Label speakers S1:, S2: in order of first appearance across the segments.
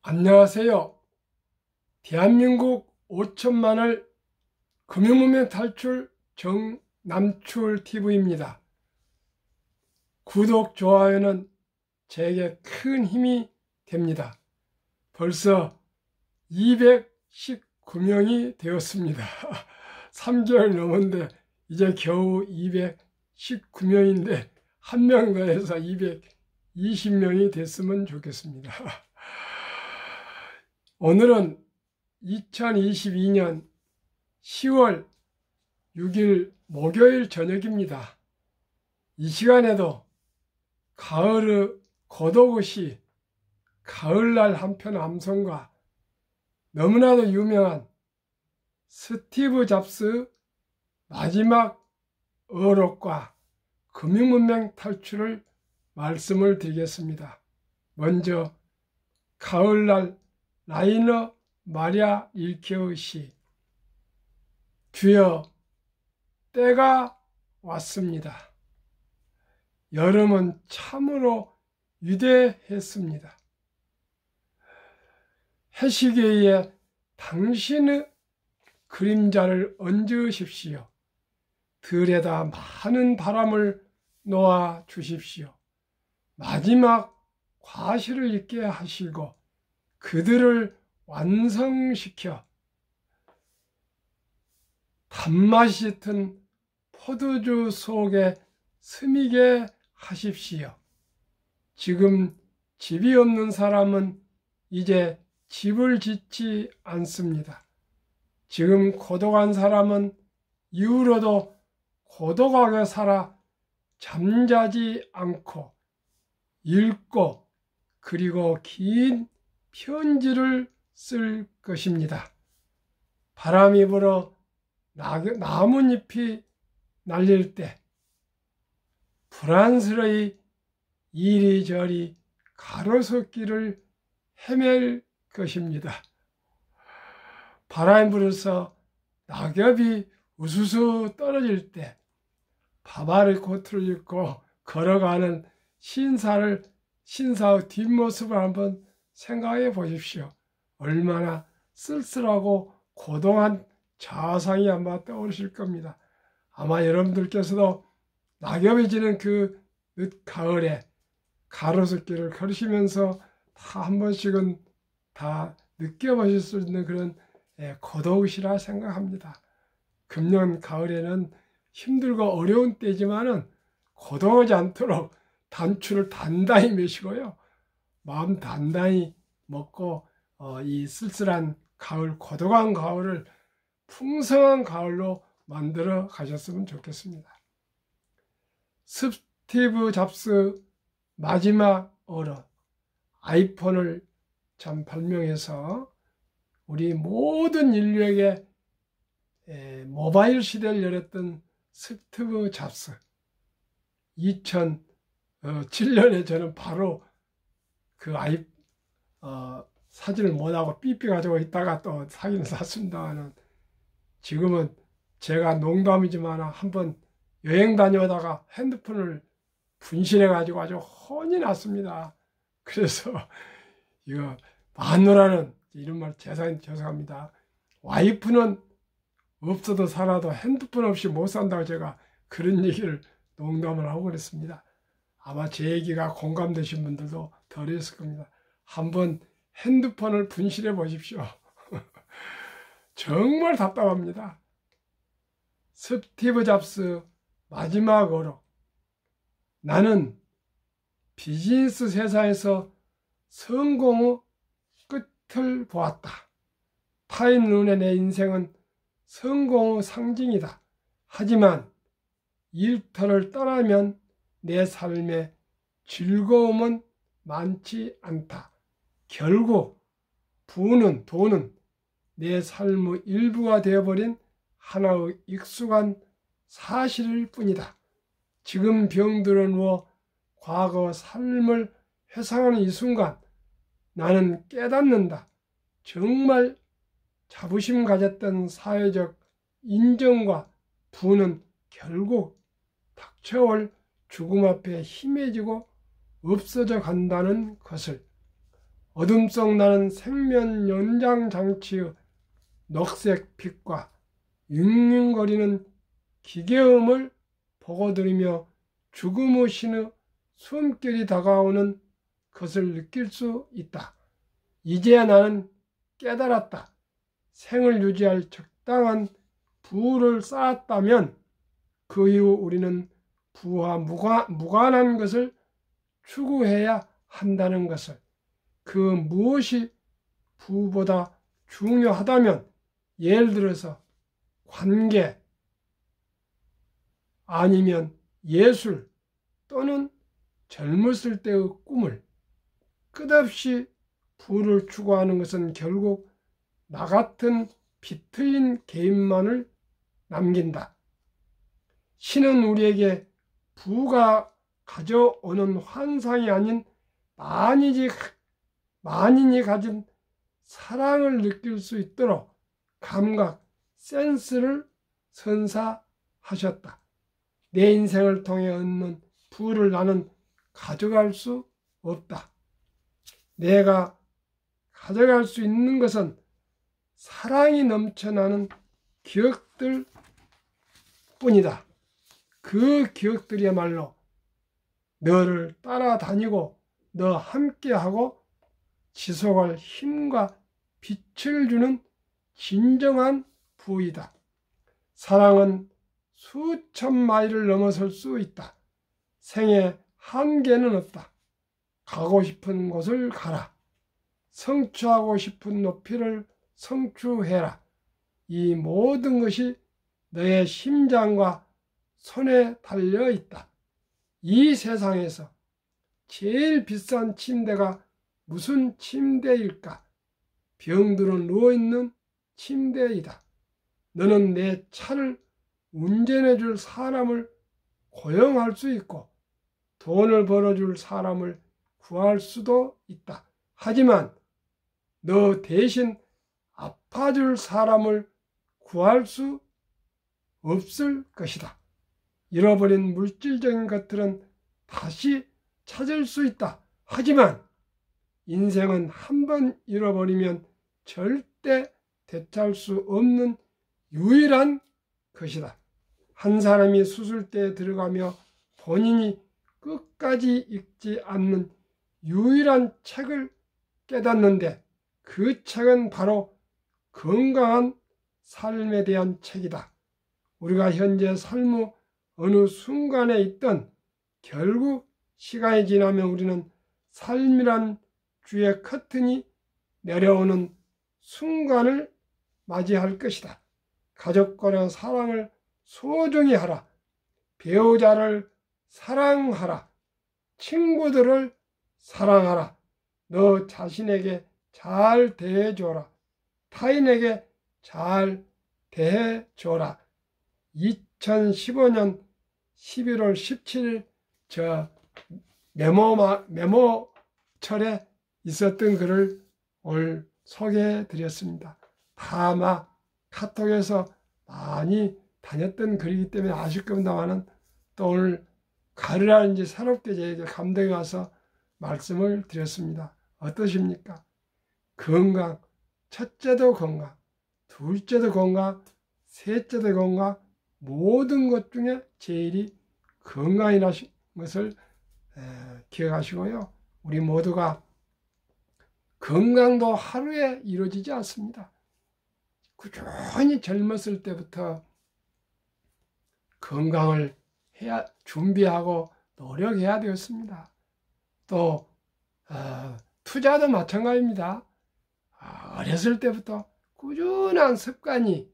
S1: 안녕하세요. 대한민국 5천만을 금융문명 탈출 정남출TV입니다. 구독, 좋아요는 제게 큰 힘이 됩니다. 벌써 219명이 되었습니다. 3개월 넘었는데 이제 겨우 219명인데 한 명 더 해서 220명이 됐으면 좋겠습니다. 오늘은 2022년 10월 6일 목요일 저녁입니다. 이 시간에도 가을의 고독의 가을날 한편 암송과 너무나도 유명한 스티브 잡스의 마지막 어록과 금융문명 탈출을 말씀을 드리겠습니다. 먼저 가을날 라이너 마리아 릴케의 시 주여 때가 왔습니다. 여름은 참으로 위대했습니다. 해시계에 당신의 그림자를 얹으십시오. 들에다 많은 바람을 놓아 주십시오. 마지막 과실을 있게 하시고 그들을 완성시켜 단맛이 짙은 포도주 속에 스미게 하십시오. 지금 집이 없는 사람은 이제 집을 짓지 않습니다. 지금 고독한 사람은 이후로도 고독하게 살아 잠자지 않고 읽고 그리고 긴 편지를 쓸 것입니다. 바람이 불어 나뭇잎이 날릴 때 불안스러이 이리저리 가로수길을 헤맬 것입니다. 바람이 불어서 낙엽이 우수수 떨어질 때 바바리 코트를 입고 걸어가는 신사의 뒷모습을 한번 생각해 보십시오. 얼마나 쓸쓸하고 고동한 자상이 아마 떠오르실 겁니다. 아마 여러분들께서도 낙엽이 지는 그 늦가을에 가로수길을 걸으시면서 다 한 번씩은 다 느껴보실 수 있는 그런 고독이시라 생각합니다. 금년 가을에는 힘들고 어려운 때지만은 고독하지 않도록 단추를 단단히 매시고요. 마음 단단히 먹고 이 쓸쓸한 가을, 고독한 가을을 풍성한 가을로 만들어 가셨으면 좋겠습니다. 스티브 잡스 마지막 어록, 아이폰을 참 발명해서 우리 모든 인류에게 모바일 시대를 열었던 스티브 잡스. 2007년에 저는 바로 그 사진을 못하고 삐삐 가지고 있다가 또 사진을 샀습니다만 지금은 제가 농담이지만 한번 여행 다녀오다가 핸드폰을 분실해 가지고 아주 혼이 났습니다. 그래서 이거 마누라는 이런 말 죄송합니다. 와이프는 없어도 살아도 핸드폰 없이 못 산다고 제가 그런 얘기를 농담을 하고 그랬습니다. 아마 제 얘기가 공감되신 분들도 덜 했을 겁니다. 한번 핸드폰을 분실해 보십시오. 정말 답답합니다. 스티브 잡스 마지막 어록. 나는 비즈니스 세상에서 성공의 끝을 보았다. 타인 눈에 내 인생은 성공의 상징이다. 하지만 일터를 떠나면 내 삶의 즐거움은 많지 않다. 결국 돈은 내 삶의 일부가 되어버린 하나의 익숙한 사실일 뿐이다. 지금 병들어 누워 과거 삶을 회상하는 이 순간 나는 깨닫는다. 정말 자부심 가졌던 사회적 인정과 부는 결국 닥쳐올 죽음 앞에 희미해지고 없어져 간다는 것을. 어둠 속 나는 생면 연장 장치의 녹색 빛과 윙윙거리는 기계음을 보고 들으며 죽음의 신의 숨결이 다가오는 것을 느낄 수 있다. 이제야 나는 깨달았다. 생을 유지할 적당한 부를 쌓았다면 그 이후 우리는 부와 무관한 것을 추구해야 한다는 것을, 그 무엇이 부보다 중요하다면 예를 들어서 관계 아니면 예술 또는 젊었을 때의 꿈을 끝없이 부를 추구하는 것은 결국 나 같은 비틀린 개인만을 남긴다. 신은 우리에게 부가 가져오는 환상이 아닌 만인이 가진 사랑을 느낄 수 있도록 감각, 센스를 선사하셨다. 내 인생을 통해 얻는 부를 나는 가져갈 수 없다. 내가 가져갈 수 있는 것은 사랑이 넘쳐나는 기억들 뿐이다. 그 기억들이야말로 너를 따라다니고 너 함께하고 지속할 힘과 빛을 주는 진정한 부이다. 사랑은 수천 마일을 넘어설 수 있다. 생에 한계는 없다. 가고 싶은 곳을 가라. 성취하고 싶은 높이를 성취해라. 이 모든 것이 너의 심장과 손에 달려 있다. 이 세상에서 제일 비싼 침대가 무슨 침대일까? 병들어 누워있는 침대이다. 너는 내 차를 운전해 줄 사람을 고용할 수 있고 돈을 벌어줄 사람을 구할 수도 있다. 하지만 너 대신 아파줄 사람을 구할 수 없을 것이다. 잃어버린 물질적인 것들은 다시 찾을 수 있다. 하지만 인생은 한 번 잃어버리면 절대 되찾을 수 없는 유일한 것이다. 한 사람이 수술대에 들어가며 본인이 끝까지 읽지 않는 유일한 책을 깨닫는데 그 책은 바로 건강한 삶에 대한 책이다. 우리가 현재 삶의 어느 순간에 있던 결국 시간이 지나면 우리는 삶이란 주의 커튼이 내려오는 순간을 맞이할 것이다. 가족과의 사랑을 소중히 하라. 배우자를 사랑하라. 친구들을 사랑하라. 너 자신에게 잘 대해줘라. 타인에게 잘 대해줘라. 2015년 11월 17일 저 메모철에 있었던 글을 오늘 소개해 드렸습니다. 다 아마 카톡에서 많이 다녔던 글이기 때문에 아실 겁니다만은 또 오늘 가르라는지 새롭게 저에게 감동이 와서 말씀을 드렸습니다. 어떠십니까? 건강, 첫째도 건강, 둘째도 건강, 셋째도 건강, 모든 것 중에 제일이 건강이라는 것을 기억하시고요. 우리 모두가 건강도 하루에 이루어지지 않습니다. 꾸준히 젊었을 때부터 건강을 준비하고 노력해야 되었습니다. 또 투자도 마찬가지입니다. 어렸을 때부터 꾸준한 습관이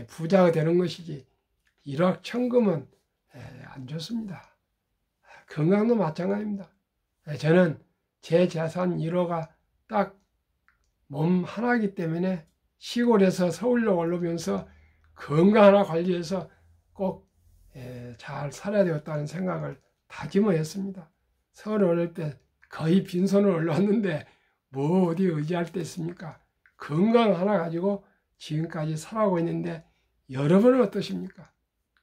S1: 부자가 되는 것이지 일확천금은 안 좋습니다. 건강도 마찬가지입니다. 저는 제 재산 1호가 딱 몸 하나이기 때문에 시골에서 서울로 올라오면서 건강 하나 관리해서 꼭 잘 살아야 되었다는 생각을 다짐했습니다. 서울에 올라올 때 거의 빈손으로 올라왔는데 뭐 어디 의지할 데 있습니까? 건강 하나 가지고 지금까지 살아오고 있는데 여러분은 어떠십니까?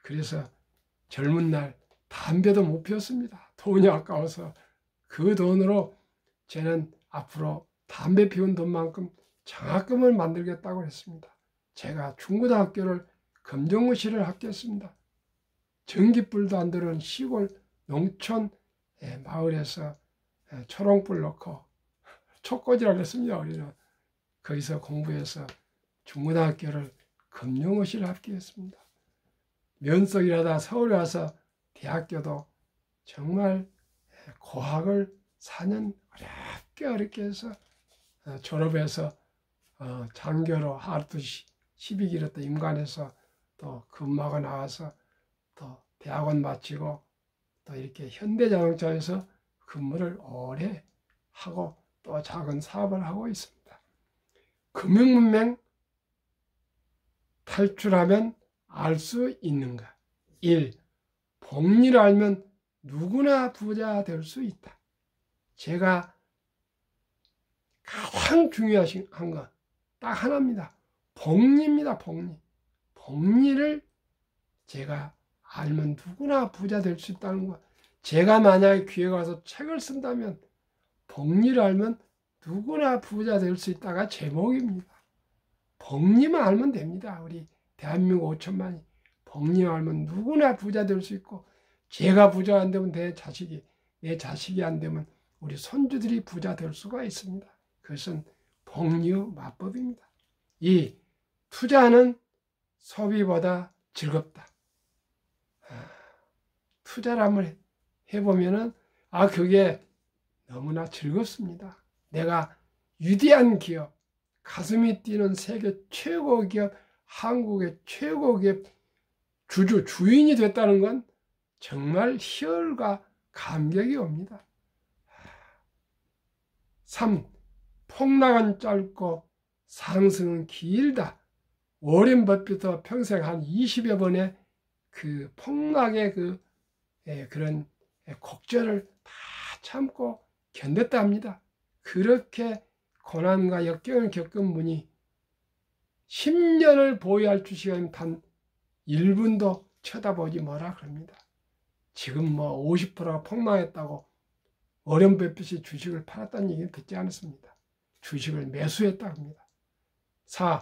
S1: 그래서 젊은 날 담배도 못 피웠습니다. 돈이 아까워서 그 돈으로 저는 앞으로 담배 피운 돈만큼 장학금을 만들겠다고 했습니다. 제가 중고등학교를 검정고시를 합격했습니다. 전기불도 안 들어오는 시골 농촌 마을에서 초롱불 넣고 촉꽂이라고 했습니다. 우리는 거기서 공부해서 중고등학교를 검정고시를 합격했습니다. 면석이라다 서울에 와서 대학교도 정말 고학을 4년 어렵게 해서 졸업해서 장교로 하루도 12기로 또 임관해서 또 근무하고 나와서 또 대학원 마치고 또 이렇게 현대자동차에서 근무를 오래 하고 또 작은 사업을 하고 있습니다. 금융문맹 탈출하면 알 수 있는가? 1. 복리를 알면 누구나 부자 될 수 있다. 제가 가장 중요한 건 딱 하나입니다. 복리입니다. 복리. 복리를 제가 알면 누구나 부자 될 수 있다는 거. 제가 만약에 기회가 와서 책을 쓴다면 복리를 알면 누구나 부자 될 수 있다가 제목입니다. 복리만 알면 됩니다. 우리 대한민국 5천만이 복리만 알면 누구나 부자 될 수 있고, 제가 부자 안 되면 내 자식이 안 되면 우리 손주들이 부자 될 수가 있습니다. 그것은 복리의 마법입니다. 2. 투자는 소비보다 즐겁다. 투자를 한번 해보면은 그게 너무나 즐겁습니다. 내가 위대한 기업, 가슴이 뛰는 세계 최고 기업, 한국의 최고 기업 주인이 됐다는 건 정말 희열과 감격이 옵니다. 3. 폭락은 짧고 상승은 길다. 워렌 버핏도 평생 한 20여 번의 그 폭락의 그런 곡절을 다 참고 견뎠다 합니다. 그렇게 고난과 역경을 겪은 분이 10년을 보유할 주식은 단 1분도 쳐다보지 뭐라 그럽니다. 지금 50%가 폭락했다고 워렌 버핏이 주식을 팔았다는 얘기는 듣지 않았습니다. 주식을 매수했다고 합니다. 4.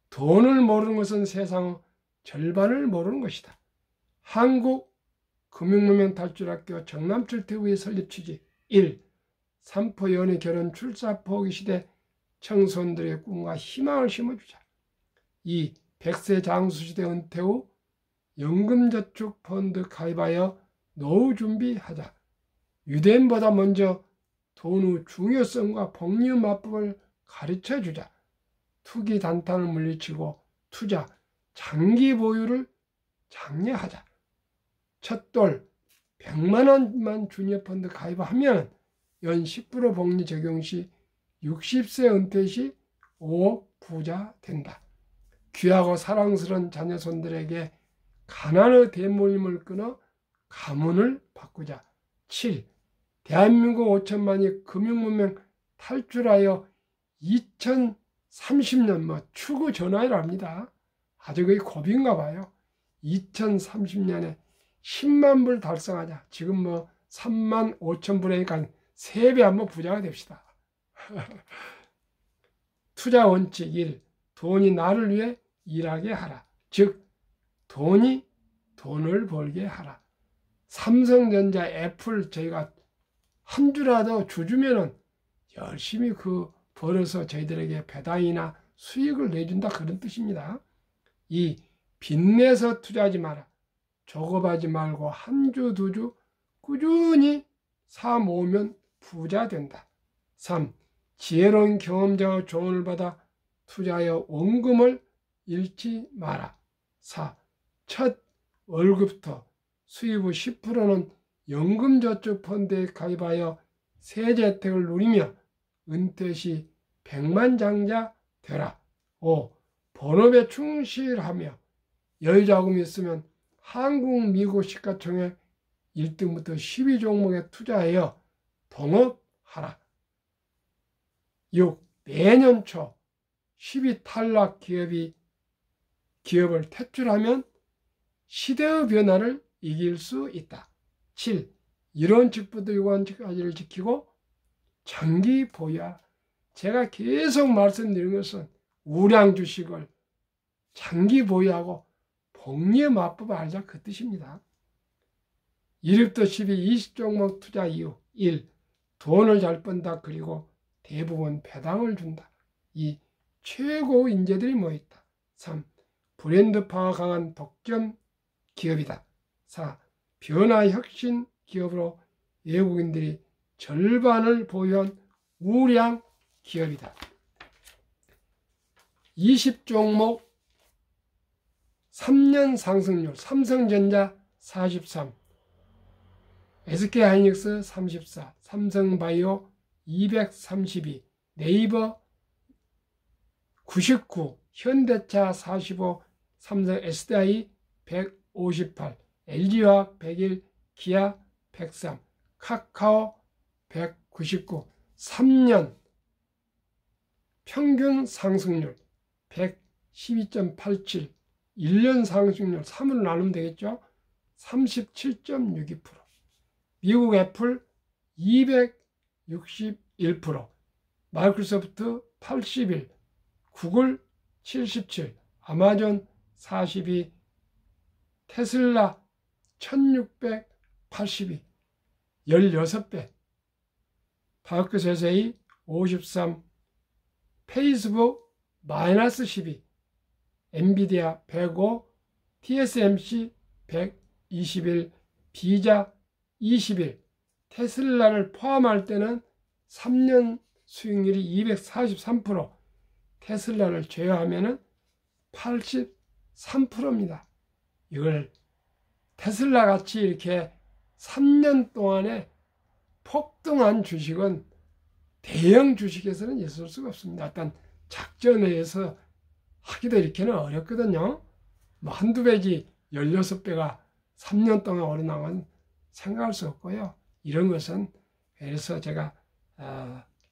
S1: 돈을 모르는 것은 세상의 절반을 모르는 것이다. 한국 금융문명 탈출학교 정남출퇴구의 설립 취지. 1. 삼포 연애 결혼 출사 포기 시대 청소년들의 꿈과 희망을 심어주자. 2. 100세 장수시대 은퇴 후 연금저축펀드 가입하여 노후 준비하자. 유대인보다 먼저 돈의 중요성과 복리의 마법을 가르쳐주자. 투기 단탄을 물리치고 투자, 장기 보유를 장려하자. 첫돌 100만 원만 주니어펀드 가입하면 연 10% 복리 적용 시 60세 은퇴 시 5억 부자 된다. 귀하고 사랑스러운 자녀손들에게 가난의 대물림을 끊어 가문을 바꾸자. 7. 대한민국 5천만이 금융문명 탈출하여 2030년 추구 전환이랍니다. 아주 거의 고비인가 봐요. 2030년에 10만 불 달성하자. 지금 3만 5천 불이니까 3배 한번 부자가 됩시다. 투자 원칙 1. 돈이 나를 위해 일하게 하라. 즉 돈이 돈을 벌게 하라. 삼성전자, 애플 저희가 한 주라도 주면은 열심히 벌어서 저희들에게 배당이나 수익을 내준다, 그런 뜻입니다. 2. 빚내서 투자하지 마라. 조급하지 말고 한 주, 두 주 꾸준히 사 모으면 부자 된다. 3. 지혜로운 경험자의 조언을 받아 투자하여 원금을 잃지 마라. 4. 첫 월급부터 수입 후 10%는 연금저축펀드에 가입하여 세제 혜택을 누리며 은퇴 시 백만장자 되라. 5. 본업에 충실하며 여유자금이 있으면 한국, 미국 시가총액 1등부터 12종목에 투자하여 동업하라. 6. 내년 초 10위 탈락 기업을 퇴출하면 시대의 변화를 이길 수 있다. 7. 이론 직부도 유관직까지를 지키고 장기 보유하라. 제가 계속 말씀드린 것은 우량 주식을 장기 보유하고 복리의 마법을 알자 그 뜻입니다. 1위부터 10위 20종목 투자 이유 1. 돈을 잘 번다. 그리고 대부분 배당을 준다. 2. 최고 인재들이 모여있다. 3. 브랜드파가 강한 독점 기업이다. 4. 변화 혁신 기업으로 외국인들이 절반을 보유한 우량 기업이다. 20종목 3년 상승률 삼성전자 43, SK하이닉스 34, 삼성바이오 232, 네이버 99, 현대차 45, 삼성 SDI 158, LG화학 101, 기아 103, 카카오 199, 3년 평균 상승률 112.87, 1년 상승률 3으로 나누면 되겠죠. 37.62%, 미국 애플 261%, 마이크로소프트 81, 구글 77, 아마존 42, 테슬라 1682, 16배, 파크세세이 53, 페이스북 마이너스 12, 엔비디아 105, TSMC 121, 비자 21, 테슬라를 포함할 때는 3년 수익률이 243%, 테슬라를 제외하면 83%입니다. 이걸 테슬라 같이 이렇게 3년 동안에 폭등한 주식은 대형 주식에서는 있을 수가 없습니다. 어떤 작전에 의해서 하기도 이렇게는 어렵거든요. 뭐 한두 배지 16배가 3년 동안 오르나면 생각할 수 없고요. 이런 것은 그래서 제가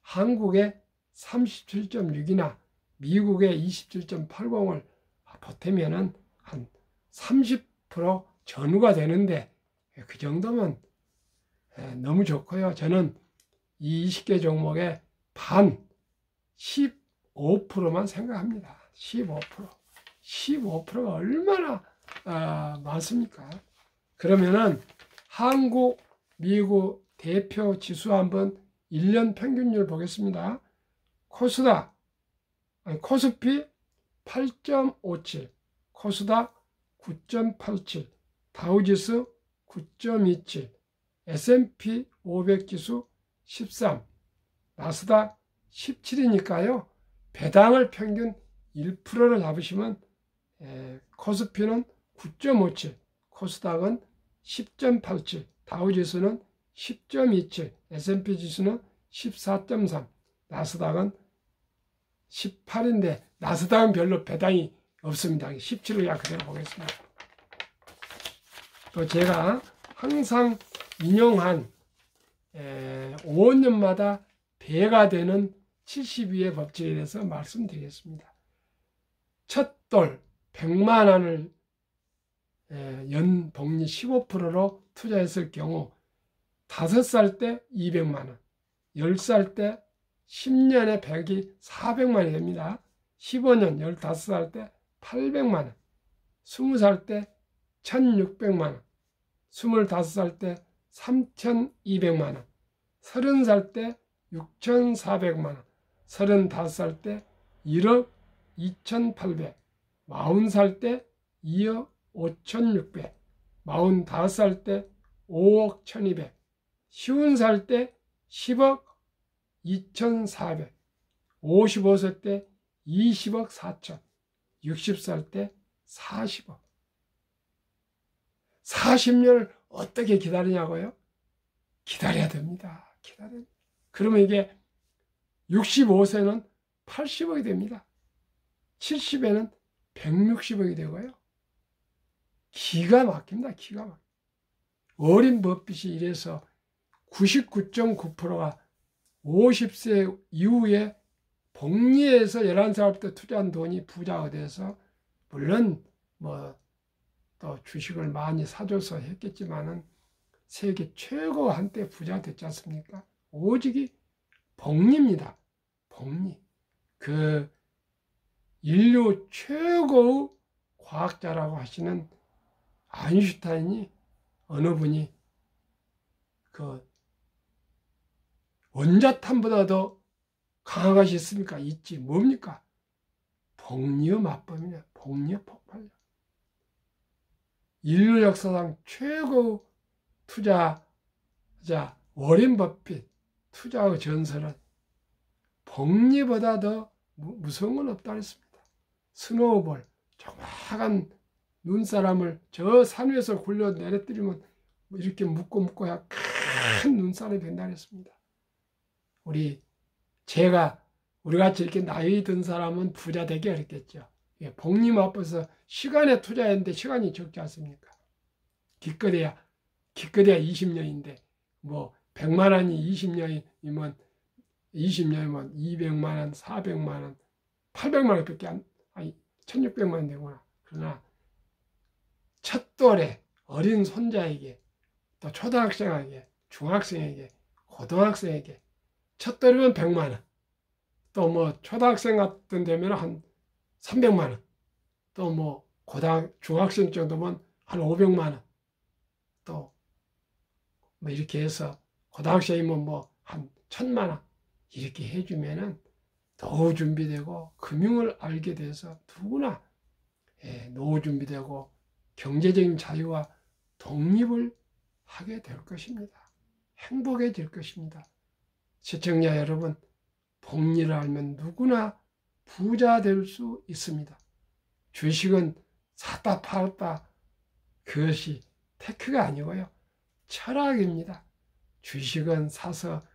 S1: 한국의 37.6이나 미국의 27.80을 보태면은 한 30% 전후가 되는데 그 정도면 너무 좋고요. 저는 이 20개 종목의 반 15%만 생각합니다. 15%가 얼마나 많습니까? 그러면은 한국, 미국 대표 지수 한번 1년 평균율 보겠습니다. 코스피 8.57, 코스닥 9.87, 다우지수 9.27, S&P 500 지수 13, 나스닥 17이니까요. 배당을 평균 1%를 잡으시면 코스피는 9.57, 코스닥은 10.87, 다우지수는 10.27, S&P 지수는 14.3, 나스닥은 18인데 나스닥은 별로 배당이 없습니다. 17을 그냥 그대로 보겠습니다. 또 제가 항상 인용한 5년마다 배가 되는 72의 법칙에 대해서 말씀드리겠습니다. 첫 돌 100만 원을 연복리 15%로 투자했을 경우 5살 때 200만 원, 10살 때 10년에 100이 400만 원이 됩니다. 15년 15살 때 800만 원, 20살 때 1600만 원, 25살 때 3200만 원, 30살 때 6400만 원, 35살 때 1억 2800, 40살 때 2억 5600, 45살 때 5억 1200, 50살 때 10억 2400, 55세 때 20억 4000, 60살 때 40억. 40년을 어떻게 기다리냐고요? 기다려야 됩니다. 그러면 이게 65세는 80억이 됩니다. 70에는 160억이 되고요. 기가 막힙니다. 기가 막힙니다. 워렌 버핏이 이래서 99.9%가 50세 이후에 복리에서 11살부터 투자한 돈이 부자가 돼서, 물론 또 주식을 많이 사줘서 했겠지만은 세계 최고 한때 부자 됐지 않습니까? 오직이 복리입니다. 복리. 그 인류 최고의 과학자라고 하시는 아인슈타인이 어느 분이 그 원자탄보다도 강한 것이 있습니까? 있지. 뭡니까? 복리의 맞범이냐. 복리의 폭발력. 인류 역사상 최고 투자자 워렌 버핏 투자의 전설은 복리보다 더 무서운 건 없다 그랬습니다. 스노우볼, 조그마한 눈사람을 저 산 위에서 굴려 내려뜨리면 이렇게 묶고 큰 눈사람이 된다 그랬습니다. 우리같이 이렇게 나이 든 사람은 부자 되기 어렵겠죠. 복리 맛봐서 시간에 투자했는데 시간이 적지 않습니까? 기껏해야 20년인데 뭐 100만 원이 20년이면 200만 원, 400만 원, 800만 원밖에 아니 1600만 원 되구나. 그러나 첫 돌에 어린 손자에게 또 초등학생에게 중학생에게 고등학생에게 첫 돌이면 100만 원, 또 뭐 초등학생 같은 데면 한 300만 원, 또 뭐 중학생 정도면 한 500만 원, 또 뭐 이렇게 해서 고등학생이면 뭐 한 1000만 원 이렇게 해주면은 노후 준비되고 금융을 알게 돼서 누구나 노후 준비되고 경제적인 자유와 독립을 하게 될 것입니다. 행복해질 것입니다. 시청자 여러분, 복리를 알면 누구나 부자 될 수 있습니다. 주식은 샀다 팔았다 그것이 테크가 아니고요. 철학입니다. 주식은 사서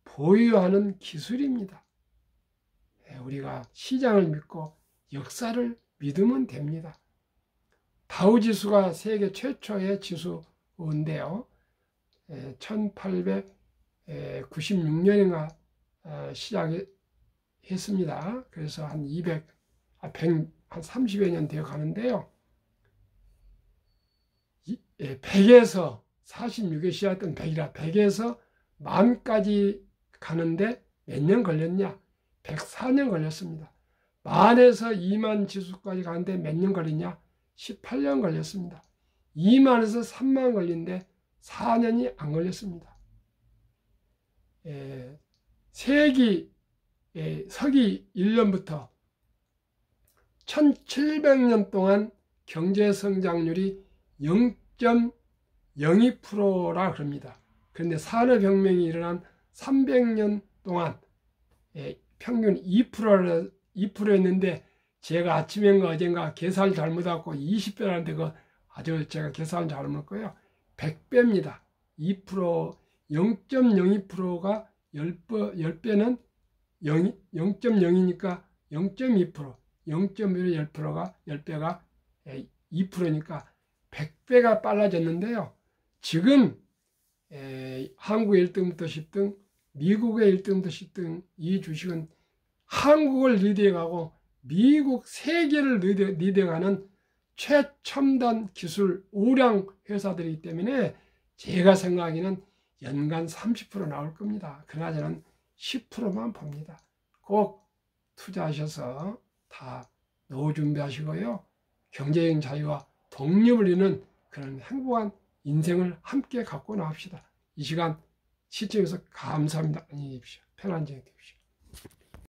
S1: 보유하는 기술입니다. 우리가 시장을 믿고 역사를 믿으면 됩니다. 다우지수가 세계 최초의 지수인데요. 1896년인가 시작했습니다. 그래서 한 30여 년 되어 가는데요. 100에서 46에 시작했던 100에서 만까지 가는데 몇 년 걸렸냐? 104년 걸렸습니다. 만에서 2만 지수까지 가는데 몇 년 걸리냐? 18년 걸렸습니다. 2만에서 3만 걸리는데 4년이 안 걸렸습니다. 서기 1년부터 1700년 동안 경제 성장률이 0.02%라 그럽니다. 그런데 산업혁명이 일어난 300년 동안 평균 2%였는데 제가 아침인가 어젠가 계산을 잘못하고 20배라는데 그 아주 제가 계산을 잘못했고요. 100배입니다. 2%, 0.02%가 10배는 0.0이니까 0.2%, 0.1의 10배가 2%니까 100배가 빨라졌는데요. 지금 한국의 1등부터 10등, 미국의 1등부터 10등 이 주식은 한국을 리드해가고 미국 세계를 리드해가는 최첨단 기술 우량 회사들이기 때문에 제가 생각하기는 연간 30% 나올 겁니다. 그러나 저는 10%만 봅니다. 꼭 투자하셔서 다 노후 준비하시고요. 경제적인 자유와 독립을 이루는 그런 행복한 인생을 함께 갖고 나갑시다. 이 시간 시청해주셔서 감사합니다. 안녕히 계십시오. 편안히 지내십시오.